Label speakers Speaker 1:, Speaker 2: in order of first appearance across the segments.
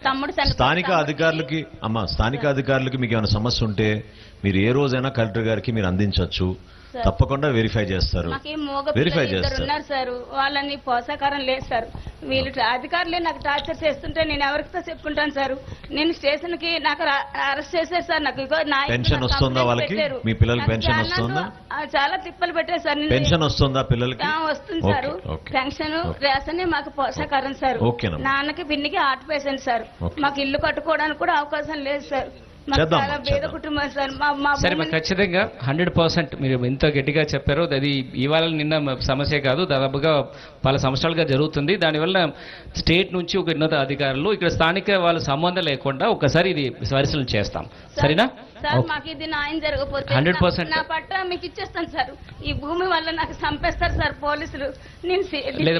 Speaker 1: తమ్ముడు
Speaker 2: స్థానిక అధికారులకి మీకు ఏమైనా సమస్య ఉంటే మీరు ఏ రోజైనా కలెక్టర్ గారికి మీరు అందించవచ్చు. తప్పకుండా వెరిఫై చేస్తారు. వెరిఫై చేస్తారు
Speaker 1: సార్. వాళ్ళని పోషాకారం లేదు సార్. వీళ్ళు అధికారులే నాకు టార్చర్ చేస్తుంటే నేను ఎవరితో చెప్పుకుంటాను సార్. నేను స్టేషన్ కి నాకు అరెస్ట్ చేశారు సార్. నాకు
Speaker 2: పెన్షన్ వస్తుందా వాళ్ళకి? మీ పిల్లలకి పెన్షన్ వస్తుందా?
Speaker 1: చాలా తిప్పలు పెట్టారు సార్.
Speaker 2: పెన్షన్ వస్తుందా పిల్లలకి?
Speaker 1: వస్తుంది సార్. పెన్షన్ రేషన్ మాకు పోషాకారం సార్. నాన్నకి పిన్నికి హార్ట్ పేషెంట్ సార్. మాకు ఇల్లు కట్టుకోవడానికి కూడా అవకాశం లేదు సార్.
Speaker 3: సరే, ఖచ్చితంగా 100% మీరు ఎంత గట్టిగా చెప్పారో అది ఇవాళ నిన్న సమస్య కాదు, దాదాపుగా పలు సంవత్సరాలుగా జరుగుతుంది. దానివల్ల స్టేట్ నుంచి ఒక ఉన్నత అధికారులు ఇక్కడ స్థానిక వాళ్ళ సంబంధం లేకుండా ఒకసారి ఇది పరిశీలన చేస్తాం. సరేనా?
Speaker 1: మాకు ఇది న్యాయం జరగకపోతే
Speaker 3: 100%
Speaker 1: నా పట్ట మీకు ఇచ్చేస్తాను సార్. ఈ భూమి వల్ల నాకు చంపేస్తారు సార్ పోలీసులు.
Speaker 3: లేదు,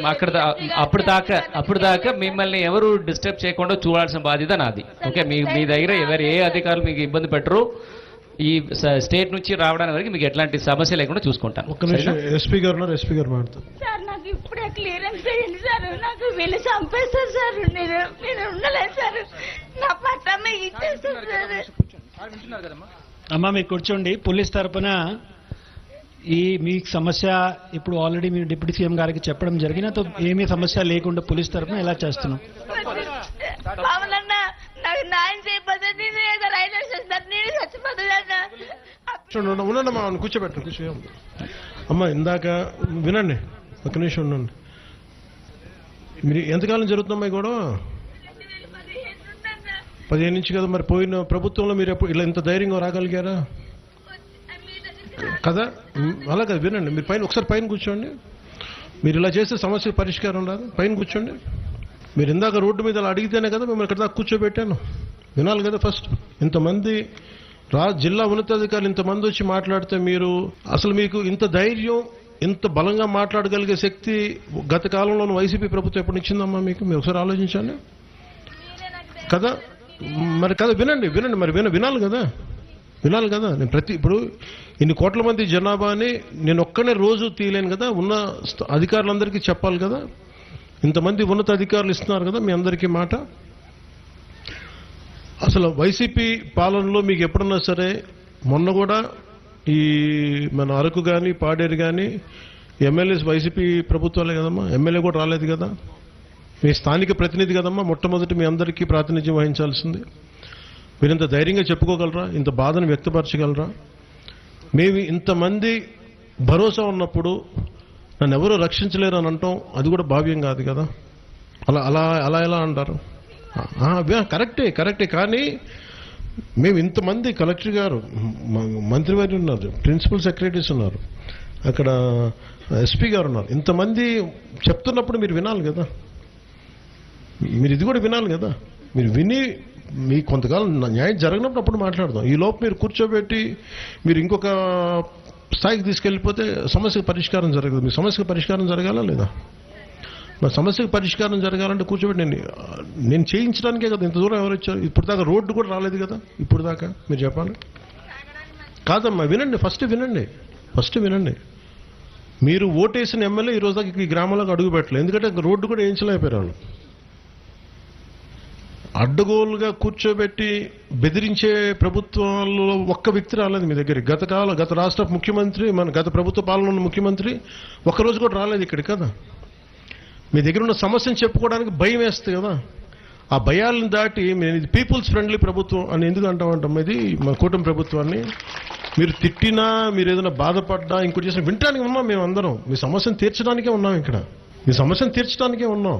Speaker 3: అప్పుడు దాకా మిమ్మల్ని ఎవరు డిస్టర్బ్ చేయకుండా చూడాల్సిన బాధ్యత నాది. ఓకే, మీ దగ్గర ఎవరు ఏ అధికారులు మీకు ఇబ్బంది పెట్టరు. ఈ స్టేట్ నుంచి రావడానికి వరకు మీకు ఎట్లాంటి సమస్య లేకుండా చూసుకుంటాను.
Speaker 4: ఎస్పీ గారు మాట్లాడతారు
Speaker 1: సార్. నాకు ఇప్పుడే క్లియరెన్స్ అయ్యింది సార్. నాకు వీళ్ళు చంపేస్తారు సార్. నేను ఉండలేదు సార్. నా పట్ట మీకు ఇచ్చేస్తారు సార్.
Speaker 5: అమ్మా మీరు కూర్చోండి. పోలీస్ తరపున మీ సమస్య ఇప్పుడు ఆల్రెడీ మీరు డిప్యూటీ సీఎం గారికి చెప్పడం జరిగిన ఏమీ సమస్య లేకుండా పోలీస్ తరపున ఎలా చేస్తున్నాం.
Speaker 4: కూర్చోబెట్టండి. అమ్మా ఇందాక వినండి, ఒక నిమిషం ఉండండి. మీరు ఎంతకాలం జరుగుతుందమ్మా కూడా 15 నుంచి కదా. మరి పోయిన ప్రభుత్వంలో మీరు ఎప్పుడు ఇలా ఇంత ధైర్యంగా రాగలిగారా కదా? అలా కదా, వినండి. మీరు ఒకసారి పైన కూర్చోండి. మీరు ఇలా చేస్తే సమస్య పరిష్కారం రాదు. పైన కూర్చోండి. మీరు ఇందాక రోడ్డు మీద అలా అడిగితేనే కదా మిమ్మల్ని ఇక్కడ దాకా కూర్చోబెట్టాను. వినాలి కదా ఫస్ట్. ఇంతమంది జిల్లా ఉన్నతాధికారులు ఇంతమంది వచ్చి మాట్లాడితే మీరు అసలు మీకు ఇంత ధైర్యం, ఇంత బలంగా మాట్లాడగలిగే శక్తి గత కాలంలో వైసీపీ ప్రభుత్వం ఎప్పుడు ఇచ్చిందమ్మా మీకు? మీరు ఒకసారి ఆలోచించండి కదా. మరి కదా, వినండి. మరి వినాలి కదా. నేను ఇప్పుడు ఇన్ని కోట్ల మంది జనాభాని నేను ఒక్కనే రోజు తీయలేను కదా. ఉన్న అధికారులందరికీ చెప్పాలి కదా. ఇంతమంది ఉన్నత అధికారులు ఇస్తున్నారు కదా మీ అందరికీ మాట. అసలు వైసీపీ పాలనలో మీకు ఎప్పుడన్నా సరే, మొన్న కూడా ఈ మన అరకు కానీ పాడేరు కానీ ఎమ్మెల్యేస్ వైసీపీ ప్రభుత్వాలే కదమ్మా. ఎమ్మెల్యే కూడా రాలేదు కదా. మీ స్థానిక ప్రతినిధి కదమ్మా మొట్టమొదటి మీ అందరికీ ప్రాతినిధ్యం వహించాల్సింది. మీరు ఇంత ధైర్యంగా చెప్పుకోగలరా? ఇంత బాధను వ్యక్తపరచగలరా? మేము ఇంతమంది భరోసా ఉన్నప్పుడు నన్ను ఎవరూ రక్షించలేరు అని అంటాం, అది కూడా భావ్యం కాదు కదా. అలా ఎలా అంటారు? కరెక్టే. కానీ మేము ఇంతమంది, కలెక్టర్ గారు, మంత్రివారి ఉన్నారు, ప్రిన్సిపల్ సెక్రటరీస్ ఉన్నారు, అక్కడ ఎస్పీ గారు ఉన్నారు, ఇంతమంది చెప్తున్నప్పుడు మీరు వినాలి కదా. మీరు ఇది కూడా వినాలి కదా. మీరు విని మీ కొంతకాలం న్యాయం జరగనప్పుడు అప్పుడు మాట్లాడదాం. ఈ లోపు మీరు కూర్చోబెట్టి మీరు ఇంకొక స్థాయికి తీసుకెళ్ళిపోతే సమస్యకు పరిష్కారం జరగదు. మీ సమస్యకు పరిష్కారం జరగాలా లేదా? మరి సమస్యకు పరిష్కారం జరగాలంటే కూర్చోబెట్టి నేను చేయించడానికే కదా ఇంత దూరం ఎవరు వచ్చారు? ఇప్పుడు దాకా రోడ్డు కూడా రాలేదు కదా. ఇప్పుడు దాకా మీరు చెప్పాలి కాదమ్మా. వినండి, ఫస్ట్ వినండి. మీరు ఓటేసిన ఎమ్మెల్యే ఈ రోజు దాకా ఈ గ్రామంలోకి అడుగు పెట్టలేదు. ఎందుకంటే రోడ్డు కూడా వేయించలేకపోయారు వాళ్ళు. అడ్డగోలుగా కూర్చోబెట్టి బెదిరించే ప్రభుత్వాల్లో ఒక్క వ్యక్తి రాలేదు మీ దగ్గరికి. గత రాష్ట్ర ముఖ్యమంత్రి, గత ప్రభుత్వ పాలన ఉన్న ముఖ్యమంత్రి ఒక్కరోజు కూడా రాలేదు ఇక్కడ కదా. మీ దగ్గర ఉన్న సమస్యను చెప్పుకోవడానికి భయం వేస్తుంది కదా. ఆ భయాలను దాటి మేము ఇది పీపుల్స్ ఫ్రెండ్లీ ప్రభుత్వం అని ఎందుకు అంటామంటాం? ఇది మా కూటమి ప్రభుత్వాన్ని మీరు తిట్టినా, మీరు ఏదైనా బాధపడ్డా, ఇంకోటి చేసినా వినటానికి ఉన్నాం మేము అందరం. మీ సమస్యను తీర్చడానికే ఉన్నాం ఇక్కడ. మీ సమస్యను తీర్చడానికే ఉన్నాం.